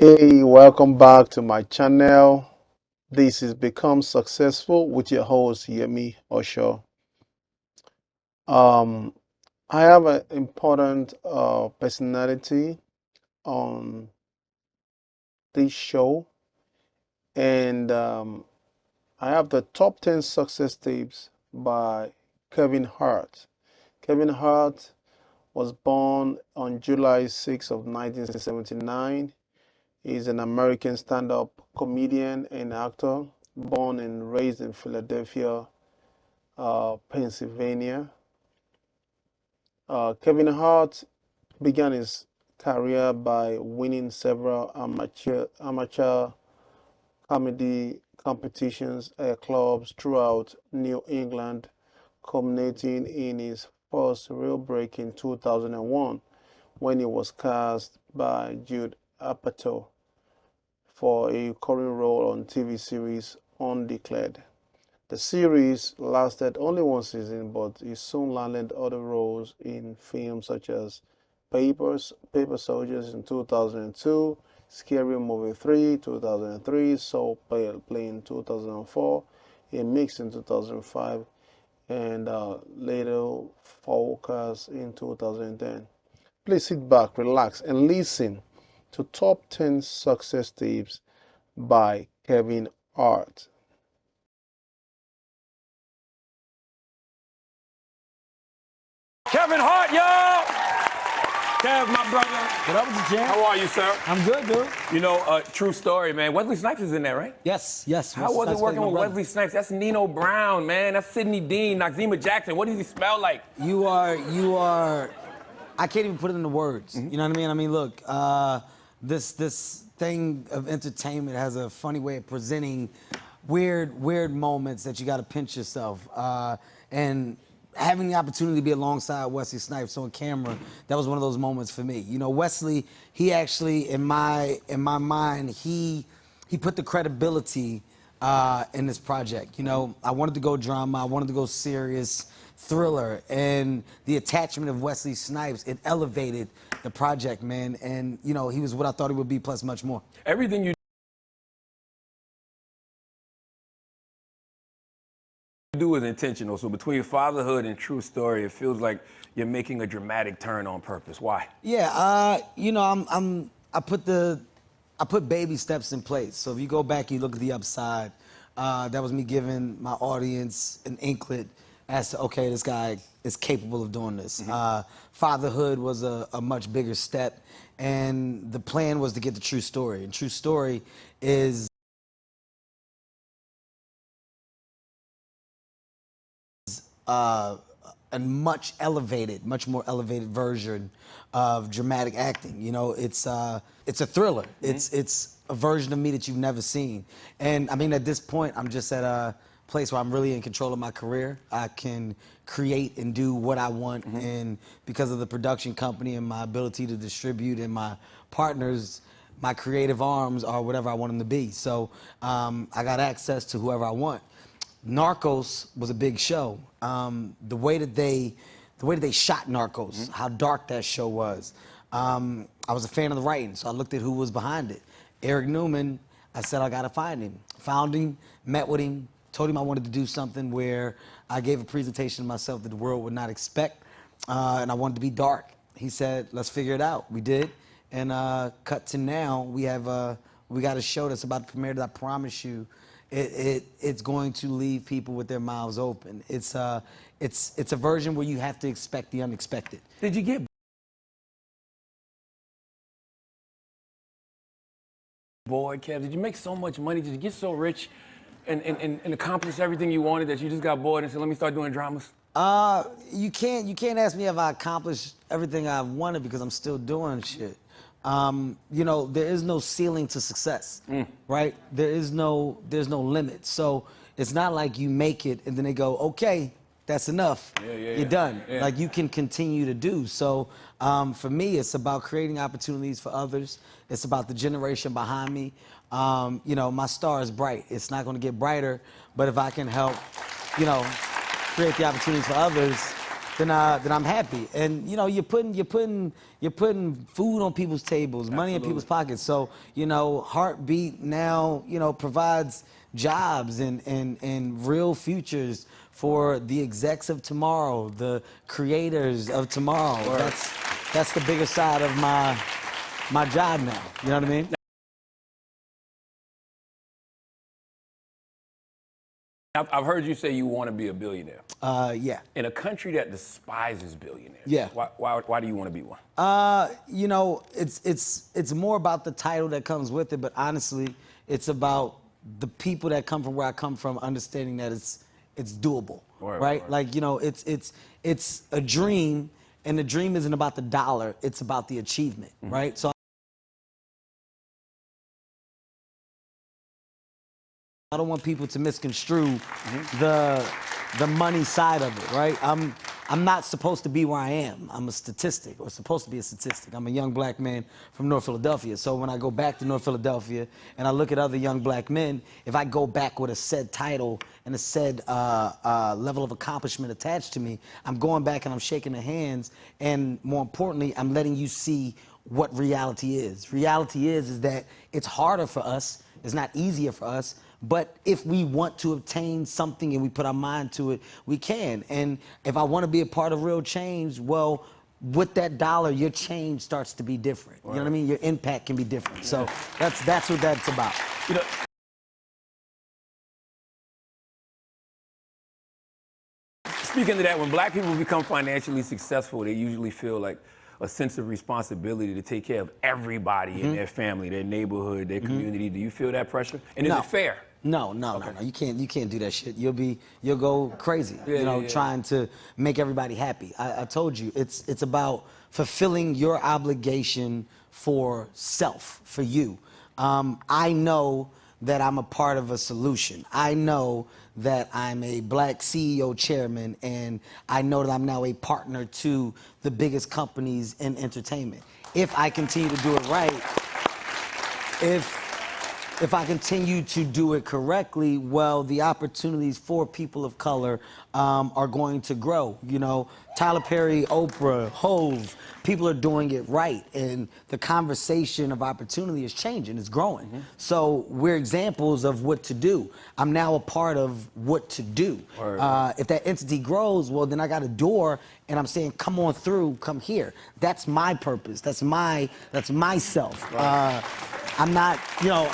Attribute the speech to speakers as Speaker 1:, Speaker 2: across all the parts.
Speaker 1: Hey, welcome back to my channel. This is Become Successful with your host Yemi Osho. Um, I have an important personality on this show, and I have the top 10 success tips by Kevin Hart. Kevin Hart was born on July 6th of 1979. He's an American stand-up comedian and actor, born and raised in Philadelphia, Pennsylvania. Kevin Hart began his career by winning several amateur comedy competitions at clubs throughout New England, culminating in his first real break in 2001 when he was cast by Judd Apatow for a recurring role on TV series Undeclared. The series lasted only one season, but he soon landed other roles in films such as Paper Soldiers in 2002, Scary Movie 3 2003, Soul Play in 2004, A Mix in 2005, and Little Focus in 2010. Please sit back, relax, and listen to Top 10 Success Tips by Kevin Hart.
Speaker 2: Kevin Hart, y'all! Kev, my brother.
Speaker 3: What up with you, champ?
Speaker 2: How are you, sir?
Speaker 3: I'm good, dude.
Speaker 2: You know, true story, man. Wesley Snipes is in there, right?
Speaker 3: Yes.
Speaker 2: How was it working with Wesley Snipes? That's Nino Brown, man. That's Sidney Dean, Noxeema Jackson. What does he smell like?
Speaker 3: You are. I can't even put it into words. You know what I mean? Look, this thing of entertainment has a funny way of presenting weird moments that you got to pinch yourself. And having the opportunity to be alongside Wesley Snipes on camera, that was one of those moments for me. You know, Wesley, he actually, in my mind, he put the credibility in this project. You know, I wanted to go drama, I wanted to go serious, thriller, and the attachment of Wesley Snipes, it elevated the project, man. And, you know, he was what I thought he would be, plus much more.
Speaker 2: Everything you do is intentional. So between fatherhood and true story, it feels like you're making a dramatic turn on purpose. Why?
Speaker 3: Yeah, you know, I put baby steps in place. So if you go back, you look at the upside. That was me giving my audience an inklet as to, okay, this guy is capable of doing this. Fatherhood was a much bigger step, and the plan was to get the true story. And true story is a much more elevated version of dramatic acting. You know, it's a thriller. It's a version of me that you've never seen. And I mean, at this point, I'm just at a place where I'm really in control of my career. I can create and do what I want, and because of the production company and my ability to distribute and my partners, my creative arms are whatever I want them to be. So I got access to whoever I want. Narcos was a big show. The way that they shot Narcos, how dark that show was. I was a fan of the writing, so I looked at who was behind it. Eric Newman, I said, I gotta find him. Found him, met with him, told him I wanted to do something where I gave a presentation to myself that the world would not expect, and I wanted to be dark. He said, let's figure it out. We did, and cut to now, we got a show that's about to premiere that I promise you, it's going to leave people with their mouths open. It's a version where you have to expect the unexpected.
Speaker 2: Did you get bored, Kev? Did you make so much money? Did you get so rich and accomplish everything you wanted that you just got bored and said, let me start doing dramas?
Speaker 3: You can't ask me if I accomplished everything I wanted because I'm still doing shit. You know, there is no ceiling to success, right? There's no limit. So it's not like you make it and then they go, okay, that's enough. You're done.
Speaker 2: Yeah.
Speaker 3: Like you can continue to do. So for me, it's about creating opportunities for others. It's about the generation behind me. You know, my star is bright. It's not going to get brighter, but if I can help, you know, create the opportunities for others, then I'm happy. And you know, you're putting food on people's tables, money in people's pockets. So you know, Heartbeat now, you know, provides jobs and real futures for the execs of tomorrow, the creators of tomorrow.
Speaker 2: Word.
Speaker 3: That's the bigger side of my job now. You know what I mean?
Speaker 2: I've heard you say you want to be a billionaire.
Speaker 3: Yeah.
Speaker 2: In a country that despises billionaires,
Speaker 3: Yeah.
Speaker 2: Why do you want to be one?
Speaker 3: You know, it's more about the title that comes with it, but honestly, it's about the people that come from where I come from, understanding that it's doable, right? Like, you know, it's a dream, and the dream isn't about the dollar; it's about the achievement, right? So I don't want people to misconstrue the money side of it, right? I'm not supposed to be where I am. I'm a statistic, or supposed to be a statistic. I'm a young black man from North Philadelphia. So when I go back to North Philadelphia and I look at other young black men, if I go back with a said title and a said level of accomplishment attached to me, I'm going back and I'm shaking the hands, and more importantly, I'm letting you see what reality is. Reality is that it's harder for us, it's not easier for us, but if we want to obtain something and we put our mind to it, we can. And if I want to be a part of real change, well, with that dollar, your change starts to be different. You know what I mean? Your impact can be different. So that's what that's about.
Speaker 2: You know, speaking of that, when black people become financially successful, they usually feel like a sense of responsibility to take care of everybody in their family, their neighborhood, their community. Do you feel that pressure? And is it fair?
Speaker 3: No. You can't do that shit. You'll go crazy. Trying to make everybody happy. I told you, it's about fulfilling your obligation for self, for you. I know that I'm a part of a solution. I know that I'm a black CEO chairman, and I know that I'm now a partner to the biggest companies in entertainment. If I continue to do it right, if I continue to do it correctly, well, the opportunities for people of color are going to grow. You know, Tyler Perry, Oprah, Hove, people are doing it right, and the conversation of opportunity is changing, it's growing. So we're examples of what to do. I'm now a part of what to do. If that entity grows, well, then I got a door, and I'm saying, come on through, come here. That's my purpose. That's myself. I'm not, you know,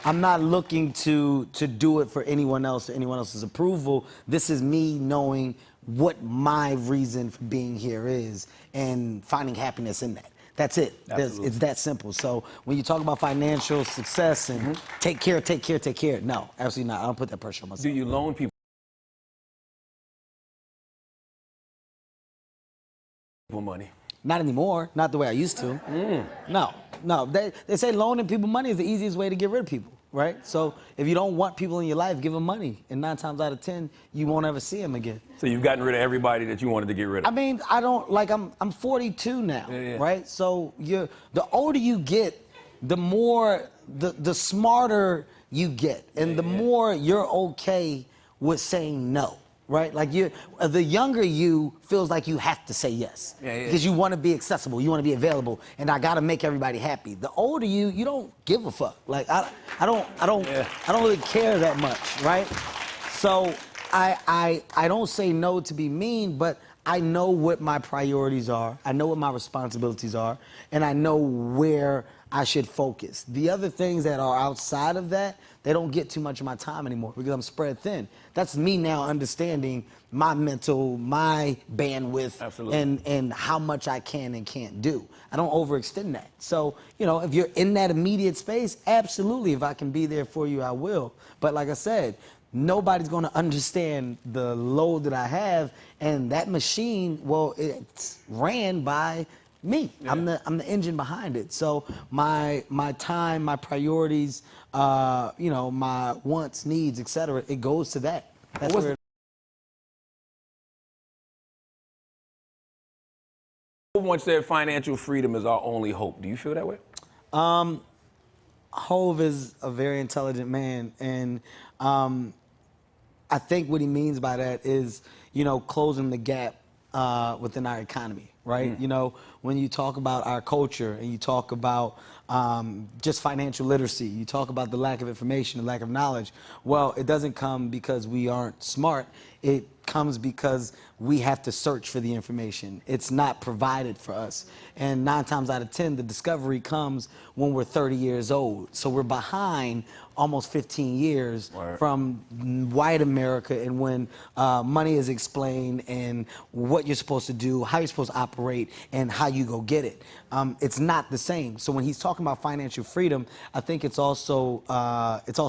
Speaker 3: I'm not looking to do it for anyone else or anyone else's approval. This is me knowing what my reason for being here is and finding happiness in that. That's it. It's that simple. So when you talk about financial success and take care, no, absolutely not. I don't put that pressure on myself.
Speaker 2: Do you loan people money?
Speaker 3: Not anymore. Not the way I used to. No. They say loaning people money is the easiest way to get rid of people, right? So if you don't want people in your life, give them money. And 9 times out of 10, you won't ever see them again.
Speaker 2: So you've gotten rid of everybody that you wanted to get rid of?
Speaker 3: I mean, I'm 42 now, right? So the older you get, the more, the smarter you get. And the more you're okay with saying no. Right? Like the younger you feels like you have to say yes. Because you want to be accessible, you want to be available, and I got to make everybody happy. The older you don't give a fuck. Like I don't really care that much, right? So I don't say no to be mean, but I know what my priorities are. I know what my responsibilities are, and I know where I should focus. The other things that are outside of that, they don't get too much of my time anymore because I'm spread thin. That's me now understanding my mental, my bandwidth, and how much I can and can't do. I don't overextend that. So, you know, if you're in that immediate space, absolutely, if I can be there for you, I will. But like I said, nobody's gonna understand the load that I have, and that machine, well, it's ran by me. I'm the engine behind it. So my time, my priorities, you know, my wants, needs, etc. It goes to that. That's where.
Speaker 2: Once said financial freedom is our only hope. Do you feel that way?
Speaker 3: Hove is a very intelligent man, and I think what he means by that is, you know, closing the gap within our economy, right? You know, when you talk about our culture and you talk about just financial literacy, you talk about the lack of information, the lack of knowledge. Well, it doesn't come because we aren't smart. It comes because we have to search for the information. It's not provided for us. And 9 times out of 10, the discovery comes when we're 30 years old. So we're behind almost 15 years from white America, and when money is explained and what you're supposed to do, how you're supposed to operate, and how you go get it. It's not the same. So when he's talking about financial freedom, I think it's also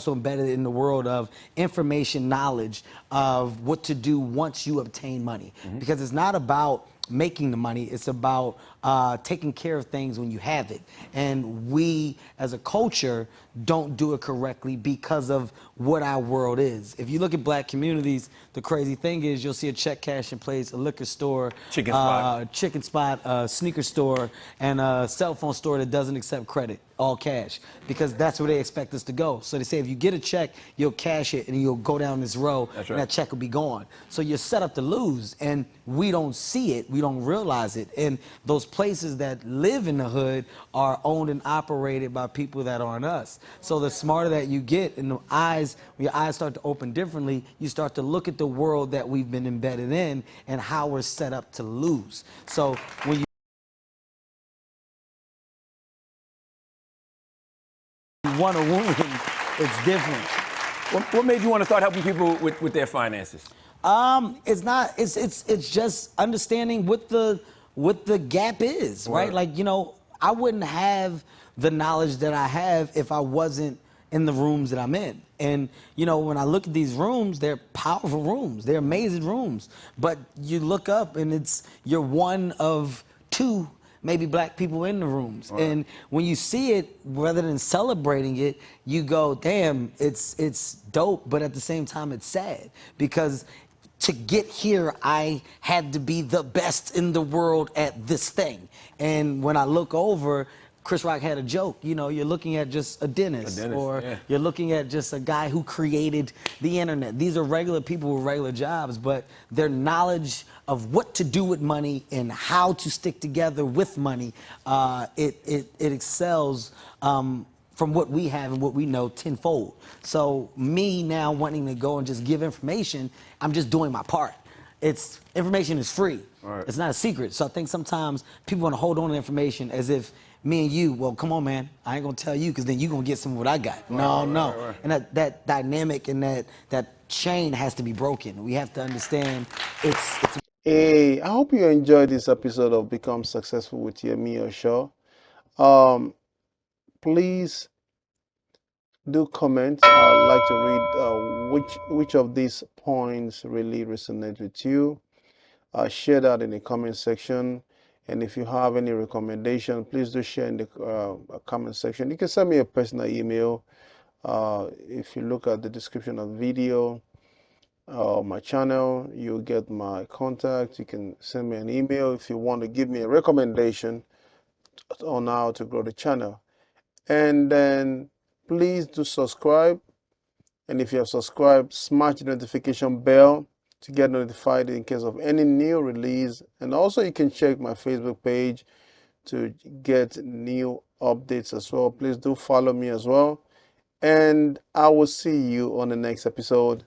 Speaker 3: embedded in the world of information knowledge of what to do once you obtain money. Because it's not about making the money, it's about taking care of things when you have it. And we, as a culture, don't do it correctly because of what our world is. If you look at black communities, the crazy thing is you'll see a check cashing place, a liquor store,
Speaker 2: chicken spot,
Speaker 3: a sneaker store, and a cell phone store that doesn't accept credit, all cash, because that's where they expect us to go. So they say if you get a check, you'll cash it and you'll go down this row, and that check will be gone. So you're set up to lose, and we don't see it, we don't realize it. And those places that live in the hood are owned and operated by people that aren't us. So the smarter that you get, and when your eyes start to open differently, you start to look at the world that we've been embedded in and how we're set up to lose. So when you want to win, it's different.
Speaker 2: What made you want to start helping people with their finances?
Speaker 3: It's just understanding what the gap is, right? Like, you know, I wouldn't have the knowledge that I have if I wasn't in the rooms that I'm in. And, you know, when I look at these rooms, they're powerful rooms, they're amazing rooms. But you look up and you're one of 2 maybe black people in the rooms. And when you see it, rather than celebrating it, you go, damn, it's dope, but at the same time, it's sad. Because to get here, I had to be the best in the world at this thing. And when I look over, Chris Rock had a joke, you know, you're looking at just a dentist, or you're looking at just a guy who created the internet. These are regular people with regular jobs, but their knowledge of what to do with money and how to stick together with money, it excels from what we have and what we know tenfold. So me now wanting to go and just give information, I'm just doing my part. Information is free. It's not a secret. So I think sometimes people want to hold on to information as if me and you, well, come on, man, I ain't gonna tell you because then you're gonna get some of what I got. No. And that dynamic and that chain has to be broken. We have to understand it's
Speaker 1: Hey, I hope you enjoyed this episode of Become Successful with Yemi Osho. Please do comment. I'd like to read which of these points really resonate with you. Share that in the comment section. And if you have any recommendation, please do share in the comment section. You can send me a personal email. If you look at the description of the video, my channel, you'll get my contact. You can send me an email if you want to give me a recommendation on how to grow the channel. And then please do subscribe. And if you have subscribed, smash the notification bell to get notified in case of any new release. And also you can check my Facebook page to get new updates as well. Please do follow me as well. And I will see you on the next episode.